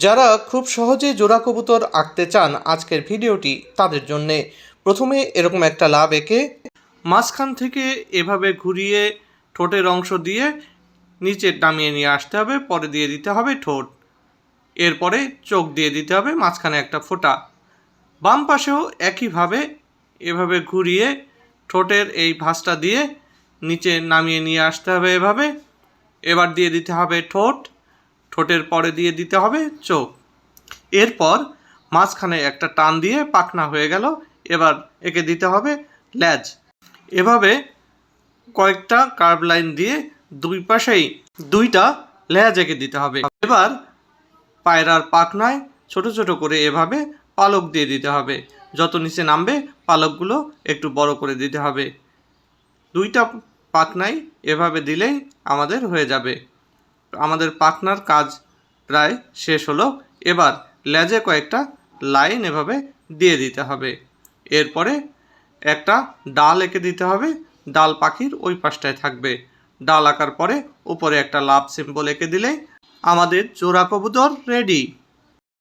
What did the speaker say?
যারা খুব সহজে জোড়া কবুতর আঁকতে চান আজকের ভিডিওটি তাদের জন্যে। প্রথমে এরকম একটা লাভ এঁকে মাঝখান থেকে এভাবে ঘুরিয়ে ঠোঁটের অংশ দিয়ে নিচে নামিয়ে নিয়ে আসতে হবে। পরে দিয়ে দিতে হবে ঠোঁট, এরপরে চোখ দিয়ে দিতে হবে মাঝখানে একটা ফোঁটা। বাম পাশেও একইভাবে এভাবে ঘুরিয়ে ঠোঁটের এই ভাঁজটা দিয়ে নিচে নামিয়ে নিয়ে আসতে হবে এভাবে। এবার দিয়ে দিতে হবে ঠোঁট, ঠোঁটের পরে দিয়ে দিতে হবে চোখ। এরপর মাঝখানে একটা টান দিয়ে পাখনা হয়ে গেল। এবার একে দিতে হবে লেজ। এভাবে কয়েকটা কার্ভ লাইন দিয়ে দুই পাশেই দুইটা লেজ এঁকে দিতে হবে। এবার পায়রার পাখনায় ছোট ছোট করে এভাবে পালক দিয়ে দিতে হবে। যত নিচে নামবে পালকগুলো একটু বড় করে দিতে হবে। দুইটা পাখনায় এভাবে দিলেই আমাদের হয়ে যাবে। আমাদের পাখনার কাজ প্রায় শেষ হলো। এবার লেজে কয়েকটা লাইন এভাবে দিয়ে দিতে হবে। এরপরে একটা ডাল এঁকে দিতে হবে। ডাল পাখির ওই পাশটায় থাকবে। ডাল আঁকার পরে উপরে একটা লাভ সিম্বল এঁকে দিলেই আমাদের জোড়া কবুতর রেডি।